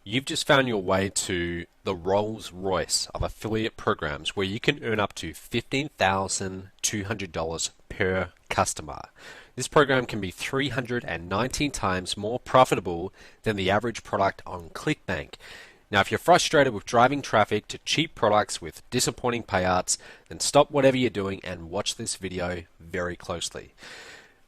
You've just found your way to the Rolls Royce of affiliate programs where you can earn up to $15,200 per customer. This program can be 319 times more profitable than the average product on ClickBank. Now, if you're frustrated with driving traffic to cheap products with disappointing payouts, then stop whatever you're doing and watch this video very closely.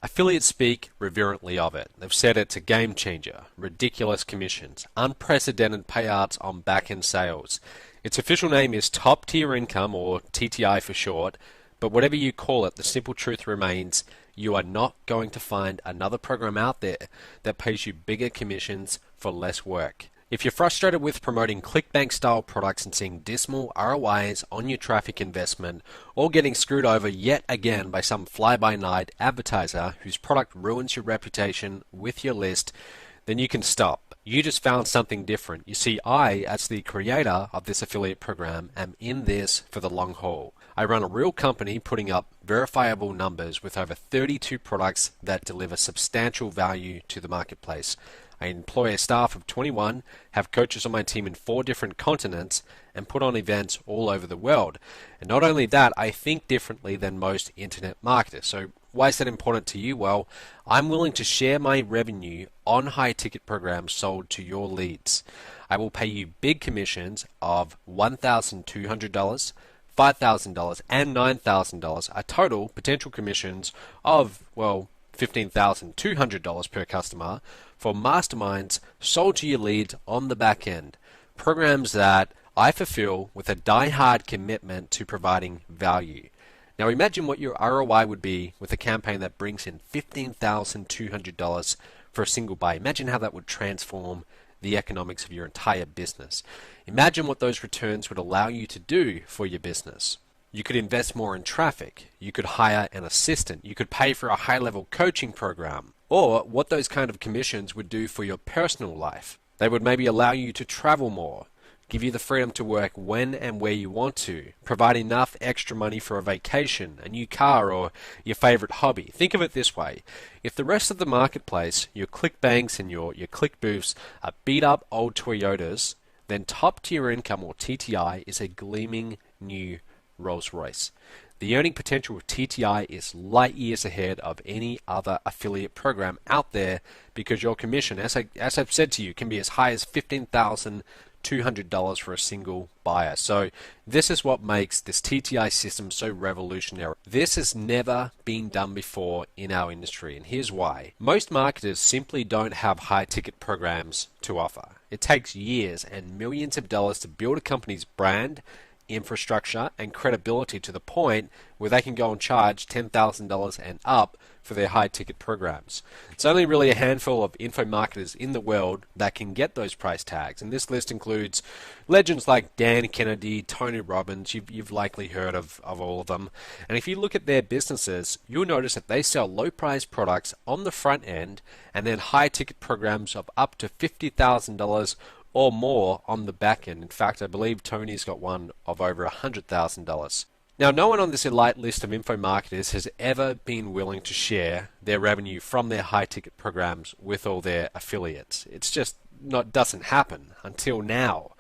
Affiliates speak reverently of it. They've said it's a game changer, ridiculous commissions, unprecedented payouts on back-end sales. Its official name is Top Tier Income, or TTI for short, but whatever you call it, the simple truth remains you are not going to find another program out there that pays you bigger commissions for less work. If you're frustrated with promoting ClickBank style products and seeing dismal ROIs on your traffic investment, or getting screwed over yet again by some fly-by-night advertiser whose product ruins your reputation with your list, then you can stop. You just found something different. You see, I, as the creator of this affiliate program, am in this for the long haul. I run a real company putting up verifiable numbers with over 32 products that deliver substantial value to the marketplace. I employ a staff of 21, have coaches on my team in 4 different continents, and put on events all over the world. And not only that, I think differently than most internet marketers. So why is that important to you? Well, I'm willing to share my revenue on high-ticket programs sold to your leads. I will pay you big commissions of $1,200, $5,000, and $9,000, a total potential commissions of, well, $15,200 per customer for masterminds sold to your leads on the back end. Programs that I fulfill with a die-hard commitment to providing value. Now imagine what your ROI would be with a campaign that brings in $15,200 for a single buy. Imagine how that would transform the economics of your entire business. Imagine what those returns would allow you to do for your business. You could invest more in traffic. You could hire an assistant. You could pay for a high-level coaching program. Or what those kind of commissions would do for your personal life. They would maybe allow you to travel more, give you the freedom to work when and where you want to, provide enough extra money for a vacation, a new car, or your favorite hobby. Think of it this way. If the rest of the marketplace, your ClickBanks and your ClickBooths, are beat-up old Toyotas, then Top Tier Income, or TTI, is a gleaming new Rolls-Royce. The earning potential of TTI is light years ahead of any other affiliate program out there because your commission, as I've said to you, can be as high as $15,200 for a single buyer. So this is what makes this TTI system so revolutionary. This has never been done before in our industry, and here's why. Most marketers simply don't have high-ticket programs to offer. It takes years and millions of dollars to build a company's brand, infrastructure, and credibility to the point where they can go and charge $10,000 and up for their high-ticket programs. It's only really a handful of info marketers in the world that can get those price tags, and this list includes legends like Dan Kennedy, Tony Robbins. You've likely heard of all of them. And if you look at their businesses, you'll notice that they sell low-priced products on the front end and then high-ticket programs of up to $50,000 or more on the back end. In fact, I believe Tony's got one of over $100,000. Now, no one on this elite list of info marketers has ever been willing to share their revenue from their high-ticket programs with all their affiliates. It's just doesn't happen until now.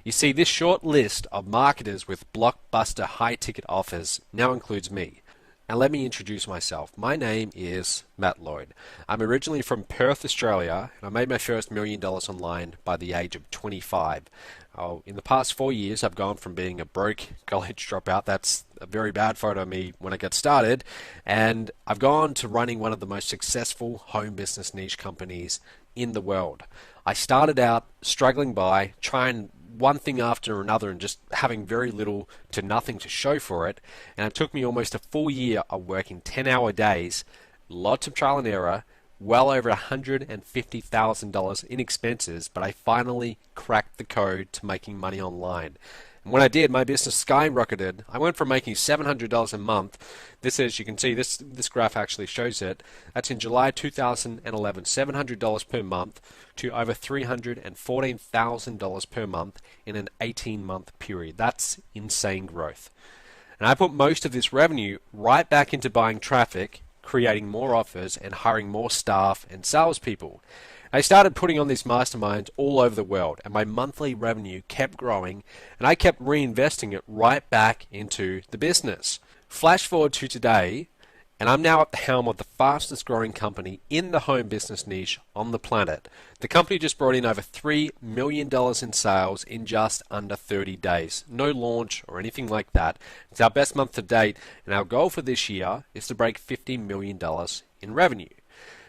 You see, this short list of marketers with blockbuster high-ticket offers now includes me. And let me introduce myself. My name is Matt Lloyd. I'm originally from Perth, Australia, and I made my first $1 million online by the age of 25. In the past 4 years, I've gone from being a broke college dropout, that's a very bad photo of me when I got started, and I've gone to running one of the most successful home business niche companies in the world. I started out struggling by trying one thing after another and just having very little to nothing to show for it, and it took me almost a full year of working 10-hour days, lots of trial and error, well over $150,000 in expenses, but I finally cracked the code to making money online. And when I did, my business skyrocketed. I went from making $700 a month. This is, you can see, this graph actually shows it. That's in July 2011, $700 per month to over $314,000 per month in an 18-month period. That's insane growth. And I put most of this revenue right back into buying traffic, creating more offers, and hiring more staff and salespeople. I started putting on these masterminds all over the world, and my monthly revenue kept growing, and I kept reinvesting it right back into the business. Flash forward to today, and I'm now at the helm of the fastest growing company in the home business niche on the planet. The company just brought in over $3 million in sales in just under 30 days. No launch or anything like that. It's our best month to date, and our goal for this year is to break $50 million in revenue.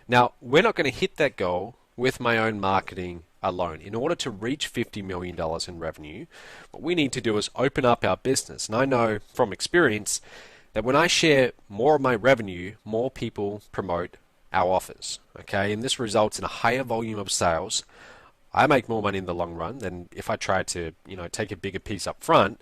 Now, we're not going to hit that goal with my own marketing alone. In order to reach $50 million in revenue, what we need to do is open up our business. And I know from experience that when I share more of my revenue, more people promote our offers. Okay, and this results in a higher volume of sales. I make more money in the long run than if I try to, take a bigger piece up front,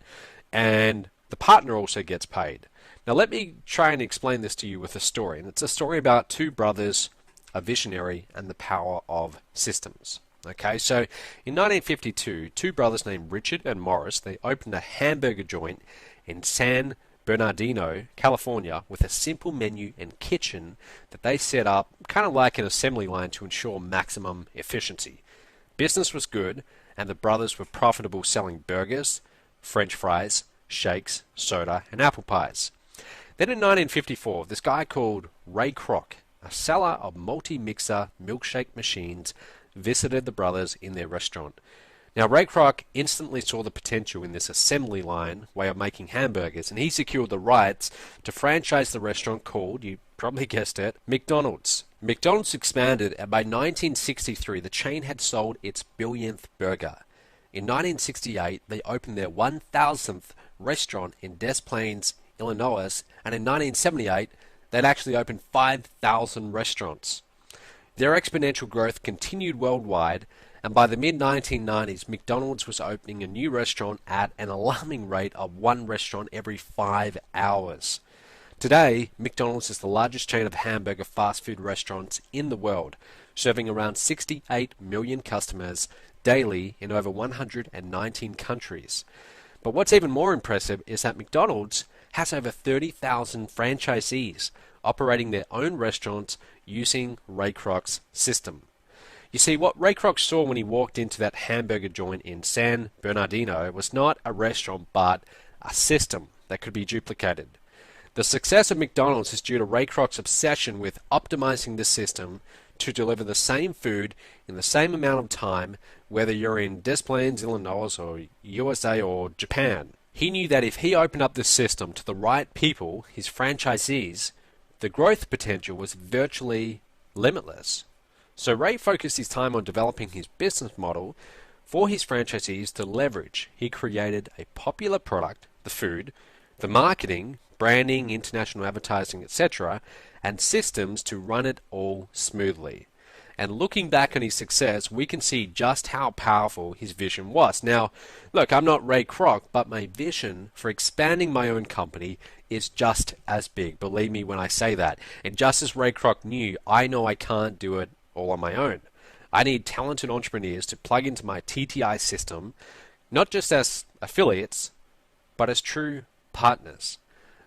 and the partner also gets paid. Now let me try and explain this to you with a story, and it's a story about two brothers, a visionary, and the power of systems. Okay, so in 1952, two brothers named Richard and Morris, they opened a hamburger joint in San Bernardino, California, with a simple menu and kitchen that they set up kind of like an assembly line to ensure maximum efficiency. Business was good, and the brothers were profitable selling burgers, French fries, shakes, soda, and apple pies. Then in 1954, this guy called Ray Kroc, a seller of multi-mixer milkshake machines, visited the brothers in their restaurant. Now, Ray Kroc instantly saw the potential in this assembly line way of making hamburgers, and he secured the rights to franchise the restaurant called, you probably guessed it, McDonald's. McDonald's expanded, and by 1963, the chain had sold its billionth burger. In 1968, they opened their 1,000th restaurant in Des Plaines, Illinois, and in 1978, they'd actually opened 5,000 restaurants. Their exponential growth continued worldwide, and by the mid-1990s, McDonald's was opening a new restaurant at an alarming rate of one restaurant every 5 hours. Today, McDonald's is the largest chain of hamburger fast food restaurants in the world, serving around 68 million customers daily in over 119 countries. But what's even more impressive is that McDonald's has over 30,000 franchisees operating their own restaurants using Ray Kroc's system. You see, what Ray Kroc saw when he walked into that hamburger joint in San Bernardino was not a restaurant, but a system that could be duplicated. The success of McDonald's is due to Ray Kroc's obsession with optimizing the system to deliver the same food in the same amount of time, whether you're in Des Plaines, Illinois, or USA, or Japan. He knew that if he opened up this system to the right people, his franchisees, the growth potential was virtually limitless. So Ray focused his time on developing his business model for his franchisees to leverage. He created a popular product, the food, the marketing, branding, international advertising, etc., and systems to run it all smoothly. And looking back on his success, we can see just how powerful his vision was. Now, look, I'm not Ray Kroc, but my vision for expanding my own company is just as big. Believe me when I say that. And just as Ray Kroc knew, I know I can't do it all on my own. I need talented entrepreneurs to plug into my TTI system, not just as affiliates, but as true partners.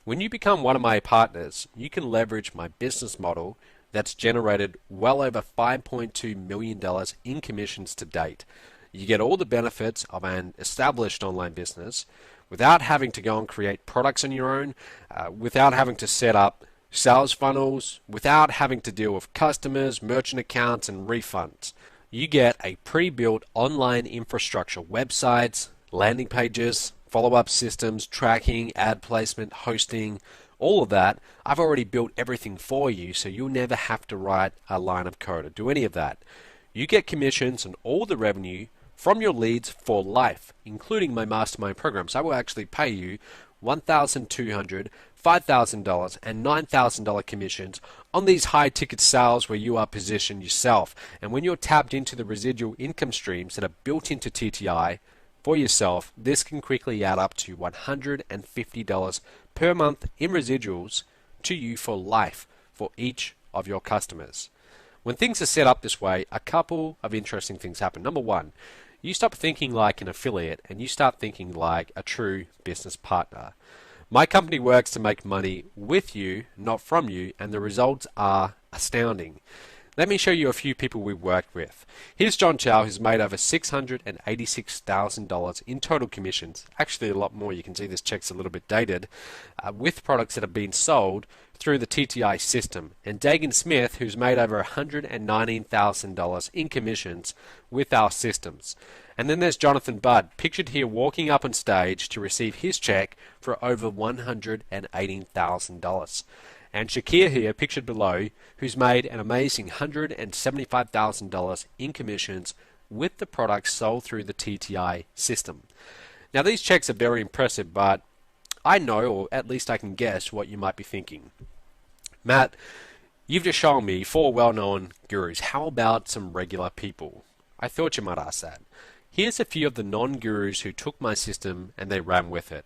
When you become one of my partners, you can leverage my business model that's generated well over $5.2 million in commissions to date. You get all the benefits of an established online business without having to go and create products on your own, without having to set up sales funnels, without having to deal with customers, merchant accounts, and refunds. You get a pre-built online infrastructure, websites, landing pages, follow-up systems, tracking, ad placement, hosting, all of that. I've already built everything for you, so you'll never have to write a line of code or do any of that. You get commissions and all the revenue from your leads for life, including my mastermind programs. I will actually pay you $1,200, $5,000, and $9,000 commissions on these high-ticket sales where you are positioned yourself. And when you're tapped into the residual income streams that are built into TTI for yourself, this can quickly add up to $150 per month in residuals to you for life for each of your customers. When things are set up this way, a couple of interesting things happen. Number one, you stop thinking like an affiliate and you start thinking like a true business partner. My company works to make money with you, not from you, and the results are astounding. Let me show you a few people we worked with. Here's John Chow, who's made over $686,000 in total commissions. Actually, a lot more. You can see this check's a little bit dated, with products that have been sold through the TTI system. And Dagan Smith, who's made over $119,000 in commissions with our systems. And then there's Jonathan Budd, pictured here walking up on stage to receive his check for over $118,000. And Shakir here, pictured below, who's made an amazing $175,000 in commissions with the products sold through the TTI system. Now these checks are very impressive, but I know, or at least I can guess, what you might be thinking. Matt, you've just shown me 4 well-known gurus. How about some regular people? I thought you might ask that. Here's a few of the non-gurus who took my system and they ran with it.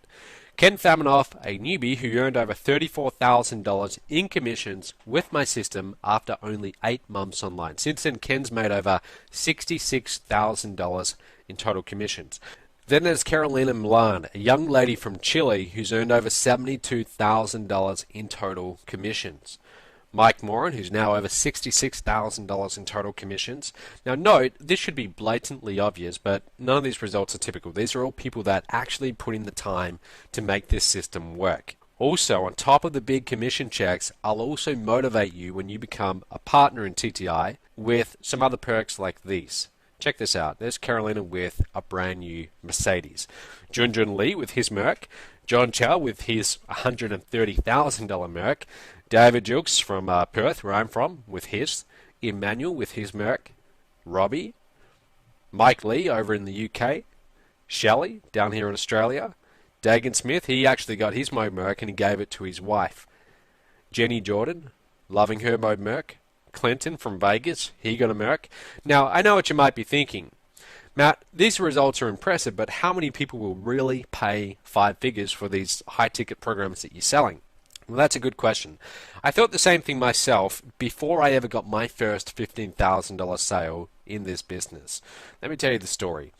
Ken Faminoff, a newbie who earned over $34,000 in commissions with my system after only 8 months online. Since then, Ken's made over $66,000 in total commissions. Then there's Carolina Milan, a young lady from Chile who's earned over $72,000 in total commissions. Mike Moran, who's now over $66,000 in total commissions. Now note, this should be blatantly obvious, but none of these results are typical. These are all people that actually put in the time to make this system work. Also, on top of the big commission checks, I'll also motivate you when you become a partner in TTI with some other perks like these. Check this out. There's Carolina with a brand new Mercedes. Junjun Lee with his Merc. John Chow with his $130,000 Merc. David Jukes from Perth, where I'm from, with his. Emmanuel with his Merc. Robbie. Mike Lee over in the UK. Shelley down here in Australia. Dagan Smith, he actually got his Mode Merc and he gave it to his wife. Jenny Jordan, loving her Mode Merc. Clinton from Vegas, he got a Merc. Now, I know what you might be thinking. Matt, these results are impressive, but how many people will really pay 5 figures for these high-ticket programs that you're selling? Well, that's a good question. I thought the same thing myself before I ever got my first $15,000 sale in this business. Let me tell you the story.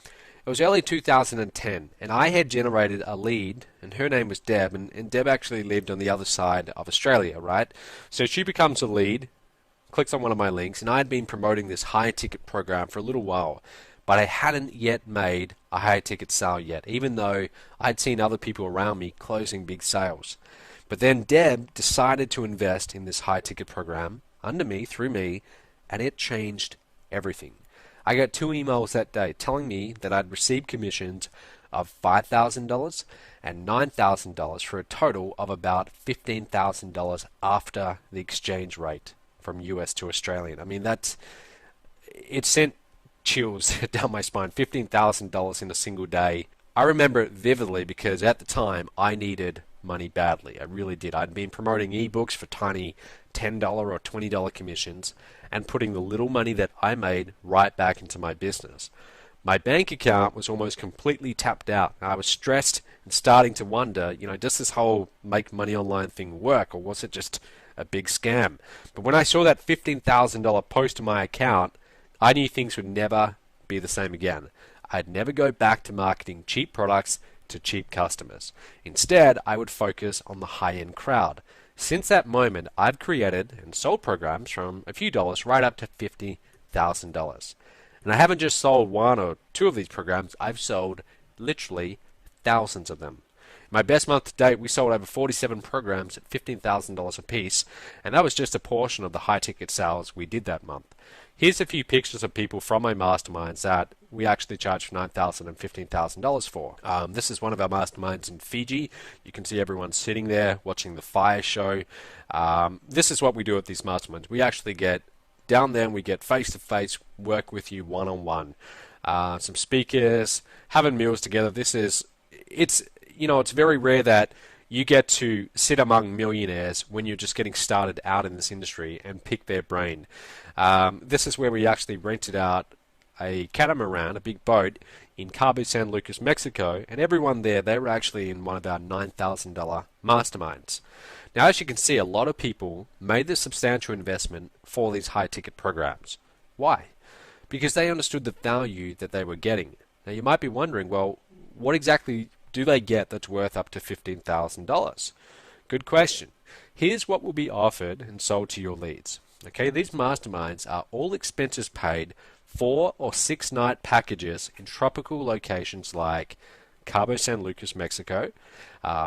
It was early 2010, and I had generated a lead, and her name was Deb, and Deb actually lived on the other side of Australia, right? So she becomes a lead, clicks on one of my links, and I had been promoting this high-ticket program for a little while, but I hadn't yet made a high-ticket sale yet, even though I'd seen other people around me closing big sales. But then Deb decided to invest in this high-ticket program under me, through me, and it changed everything. I got 2 emails that day telling me that I'd received commissions of $5,000 and $9,000 for a total of about $15,000 after the exchange rate from US to Australian. I mean, it sent chills down my spine. $15,000 in a single day. I remember it vividly because at the time I needed money badly. I really did. I'd been promoting ebooks for tiny $10 or $20 commissions and putting the little money that I made right back into my business. My bank account was almost completely tapped out. I was stressed and starting to wonder, does this whole make money online thing work, or was it just a big scam? But when I saw that $15,000 post to my account, I knew things would never be the same again. I'd never go back to marketing cheap products to cheap customers. Instead, I would focus on the high-end crowd. Since that moment, I've created and sold programs from a few dollars right up to $50,000. And I haven't just sold 1 or 2 of these programs, I've sold literally thousands of them. My best month to date, we sold over 47 programs at $15,000 a piece, and that was just a portion of the high-ticket sales we did that month. Here's a few pictures of people from my masterminds that we actually charged $9,000 and $15,000 for. This is one of our masterminds in Fiji. You can see everyone sitting there watching the fire show. This is what we do at these masterminds. We actually get down there and we get face-to-face work with you one-on-one. Some speakers, having meals together. It's very rare that you get to sit among millionaires when you're just getting started out in this industry and pick their brain. This is where we actually rented out a catamaran, a big boat, in Cabo San Lucas, Mexico, and everyone there, they were actually in one of our $9,000 masterminds. Now, as you can see, a lot of people made this substantial investment for these high-ticket programs. Why? Because they understood the value that they were getting. Now, you might be wondering, well, what exactly do they get that's worth up to $15,000? Good question. Here's what will be offered and sold to your leads. Okay, these masterminds are all expenses paid 4 or 6 night packages in tropical locations like Cabo San Lucas, Mexico,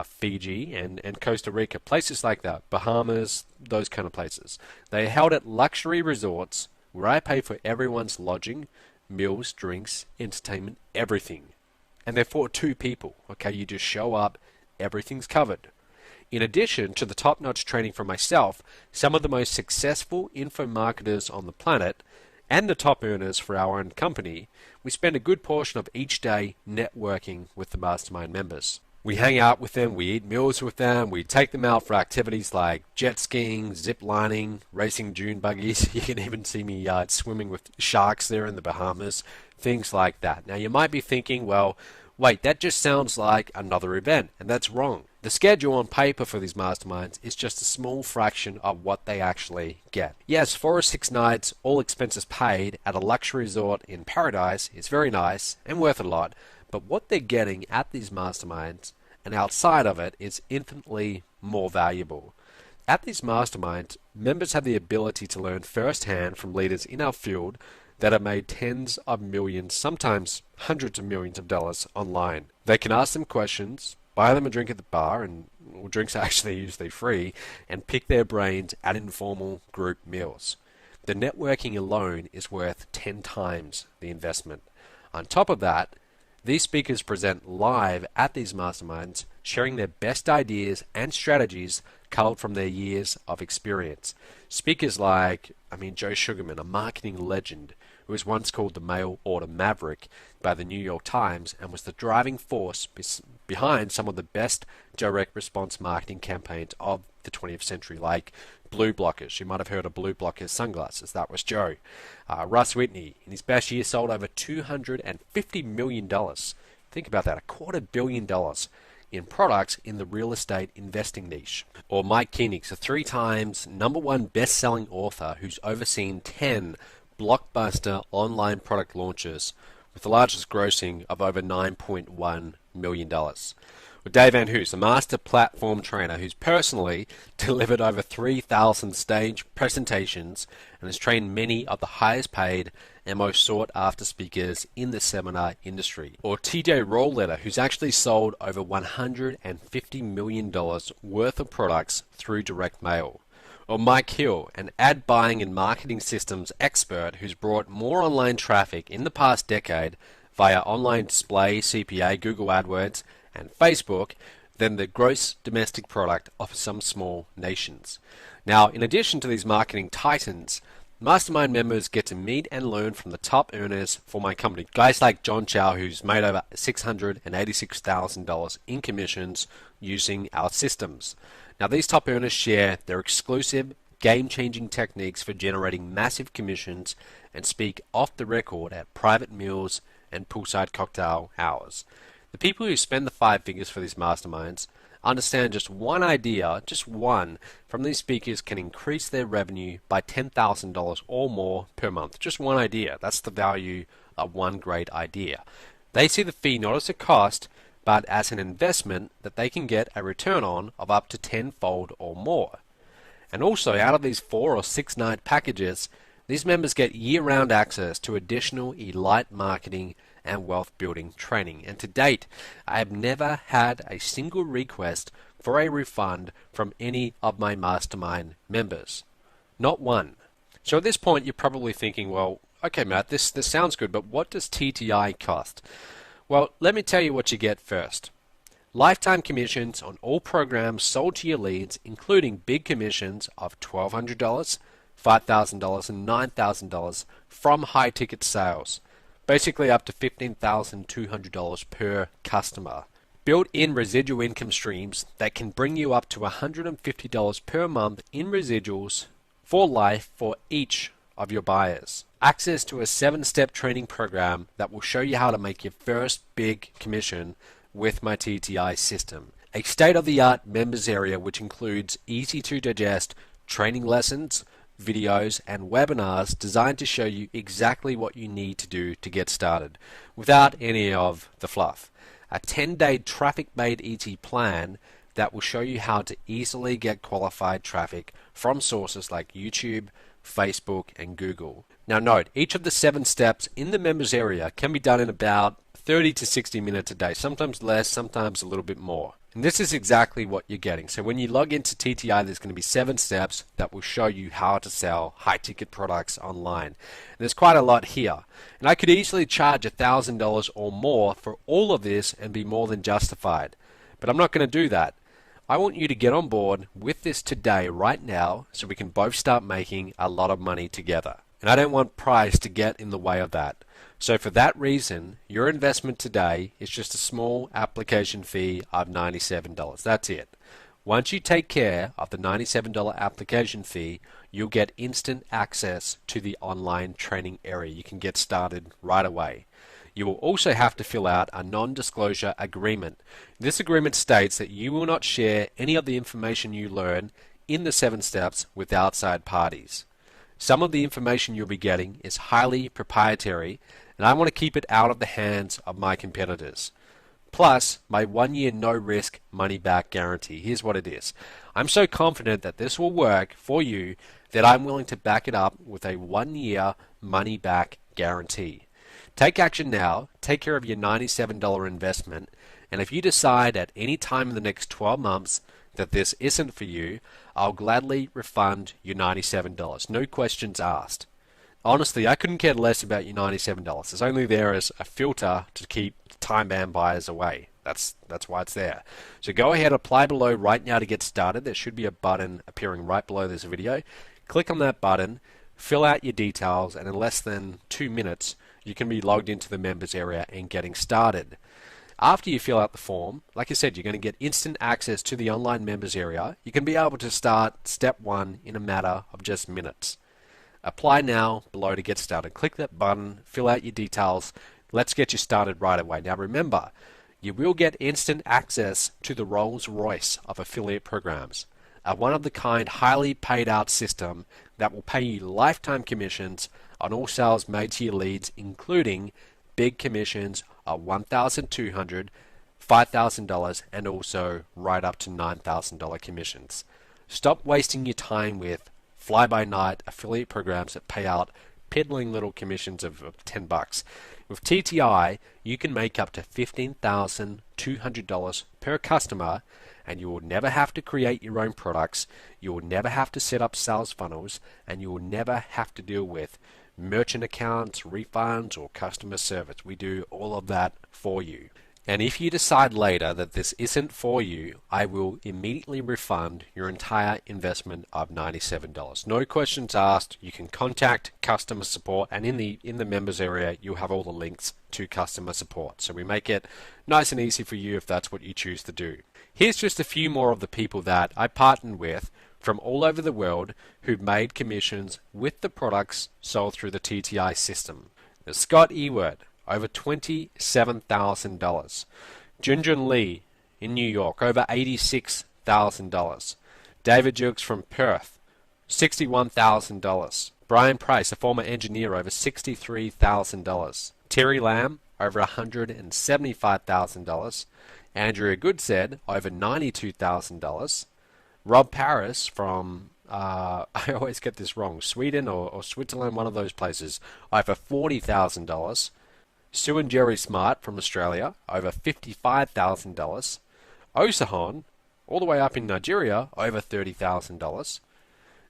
Fiji, and Costa Rica, places like that, Bahamas, those kind of places. They are held at luxury resorts where I pay for everyone's lodging, meals, drinks, entertainment, everything. And they're for 2 people. Okay, you just show up, everything's covered. In addition to the top-notch training from myself, some of the most successful info marketers on the planet, and the top earners for our own company, we spend a good portion of each day networking with the mastermind members. We hang out with them, we eat meals with them, we take them out for activities like jet skiing, zip lining, racing dune buggies. You can even see me swimming with sharks there in the Bahamas, things like that. Now you might be thinking, well, wait, that just sounds like another event, and that's wrong. The schedule on paper for these masterminds is just a small fraction of what they actually get. Yes, 4 or 6 nights, all expenses paid, at a luxury resort in paradise is very nice and worth a lot, but what they're getting at these masterminds and outside of it is infinitely more valuable. At these masterminds, members have the ability to learn firsthand from leaders in our field that have made tens of millions, sometimes hundreds of millions of dollars online. They can ask them questions, buy them a drink at the bar, and drinks are actually usually free, and pick their brains at informal group meals. The networking alone is worth 10 times the investment. On top of that, these speakers present live at these masterminds, sharing their best ideas and strategies culled from their years of experience. Speakers like, Joe Sugarman, a marketing legend, who was once called the mail order maverick by the New York Times and was the driving force behind some of the best direct response marketing campaigns of the 20th century, like Blue Blockers. You might have heard of Blue Blockers sunglasses. That was Joe. Russ Whitney, in his best year, sold over $250 million. Think about that, $250 million in products in the real estate investing niche. Or Mike Koenigs, a 3 times #1 best-selling author who's overseen 10 blockbuster online product launches with the largest grossing of over $9.1 million. Or Dave Van Hoos, a master platform trainer who's personally delivered over 3,000 stage presentations and has trained many of the highest paid and most sought after speakers in the seminar industry. Or TJ Rollletter, who's actually sold over $150 million worth of products through direct mail. Or Mike Hill, an ad buying and marketing systems expert who's brought more online traffic in the past decade via online display, CPA, Google AdWords, and Facebook than the gross domestic product of some small nations. Now, in addition to these marketing titans, Mastermind members get to meet and learn from the top earners for my company. Guys like John Chow, who's made over $686,000 in commissions using our systems. Now, these top earners share their exclusive, game-changing techniques for generating massive commissions and speak off the record at private meals and poolside cocktail hours. The people who spend the 5 figures for these masterminds understand just one idea, just one, from these speakers can increase their revenue by $10,000 or more per month. Just one idea. That's the value of one great idea. They see the fee not as a cost, but as an investment that they can get a return on of up to 10-fold or more. And also, out of these 4 or 6 night packages, these members get year-round access to additional elite marketing and wealth building training. And to date, I have never had a single request for a refund from any of my mastermind members. Not one. So at this point, you're probably thinking, well, okay, Matt, this sounds good, but what does TTI cost? Well, let me tell you what you get first. Lifetime commissions on all programs sold to your leads, including big commissions of $1,200, $5,000, and $9,000 from high-ticket sales. Basically up to $15,200 per customer. Built-in residual income streams that can bring you up to $150 per month in residuals for life for each of your buyers. Access to a 7-step training program that will show you how to make your first big commission with my TTI system. A state-of-the-art members area which includes easy-to-digest training lessons, videos, and webinars designed to show you exactly what you need to do to get started without any of the fluff. A 10-day traffic-made easy plan that will show you how to easily get qualified traffic from sources like YouTube, Facebook, and Google. Now note, each of the 7 steps in the members area can be done in about 30 to 60 minutes a day, sometimes less, sometimes a little bit more. And this is exactly what you're getting. So when you log into TTI, there's going to be 7 steps that will show you how to sell high-ticket products online. And there's quite a lot here. And I could easily charge $1,000 or more for all of this and be more than justified. But I'm not going to do that. I want you to get on board with this today, right now, so we can both start making a lot of money together. And I don't want price to get in the way of that. So for that reason, your investment today is just a small application fee of $97. That's it. Once you take care of the $97 application fee, you'll get instant access to the online training area. You can get started right away. You will also have to fill out a non-disclosure agreement. This agreement states that you will not share any of the information you learn in the 7 steps with outside parties. Some of the information you'll be getting is highly proprietary, and I want to keep it out of the hands of my competitors. Plus, my 1-year no-risk money-back guarantee. Here's what it is. I'm so confident that this will work for you that I'm willing to back it up with a 1-year money-back guarantee. Take action now, take care of your $97 investment, and if you decide at any time in the next 12 months that this isn't for you, I'll gladly refund your $97. No questions asked. Honestly, I couldn't care less about your $97. It's only there as a filter to keep time-bound buyers away. That's why it's there. So go ahead, apply below right now to get started. There should be a button appearing right below this video. Click on that button, fill out your details, and in less than 2 minutes, you can be logged into the members area and getting started. After you fill out the form, like I said, you're going to get instant access to the online members area. You can be able to start step 1 in a matter of just minutes. Apply now below to get started. Click that button, fill out your details. Let's get you started right away. Now remember, you will get instant access to the Rolls-Royce of affiliate programs, a one-of-the-kind, highly paid-out system that will pay you lifetime commissions on all sales made to your leads, including big commissions of $1,200, $5,000, and also right up to $9,000 commissions. Stop wasting your time with fly-by-night affiliate programs that pay out piddling little commissions of $10. With TTI, you can make up to $15,200 per customer, and you will never have to create your own products, you will never have to set up sales funnels, and you will never have to deal with merchant accounts, refunds, or customer service. We do all of that for you. And if you decide later that this isn't for you, I will immediately refund your entire investment of $97. No questions asked. You can contact customer support, and in the members area, you'll have all the links to customer support. So we make it nice and easy for you if that's what you choose to do. Here's just a few more of the people that I partnered with from all over the world who've made commissions with the products sold through the TTI system. There's Scott Ewert, over $27,000. Junjun Lee in New York, over $86,000. David Jukes from Perth, $61,000. Brian Price, a former engineer, over $63,000. Terry Lamb, over $175,000. Andrea Goodsed, over $92,000. Rob Paris from, I always get this wrong, Sweden or Switzerland, one of those places, over $40,000. Sue and Jerry Smart from Australia, over $55,000. Osahon, all the way up in Nigeria, over $30,000.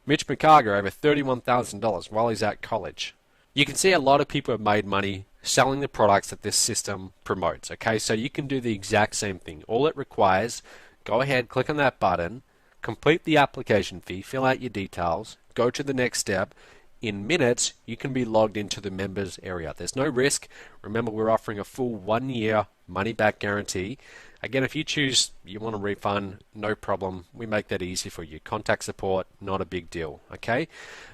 Mitch McCarger, over $31,000 while he's at college. You can see a lot of people have made money selling the products that this system promotes. Okay, so you can do the exact same thing. All it requires, go ahead, click on that button, complete the application fee, fill out your details, go to the next step. In minutes, you can be logged into the members area. There's no risk. Remember, we're offering a full 1-year money-back guarantee. Again, if you choose you want a refund, no problem. We make that easy for you. Contact support, not a big deal. Okay?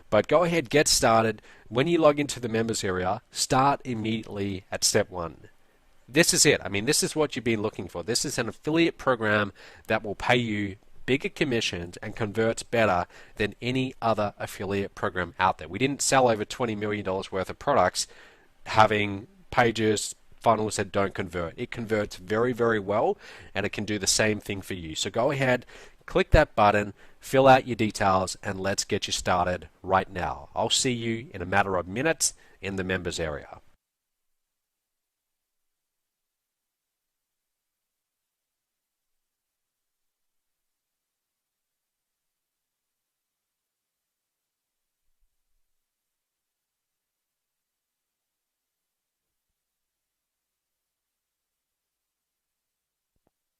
But go ahead, get started. When you log into the members area, start immediately at step 1. This is it. I mean, this is what you've been looking for. This is an affiliate program that will pay you bigger commissions and converts better than any other affiliate program out there. We didn't sell over $20 million worth of products having pages, funnels that don't convert. It converts very, very well, and it can do the same thing for you. So go ahead, Click that button, fill out your details, and let's get you started right now. I'll see you in a matter of minutes in the members area.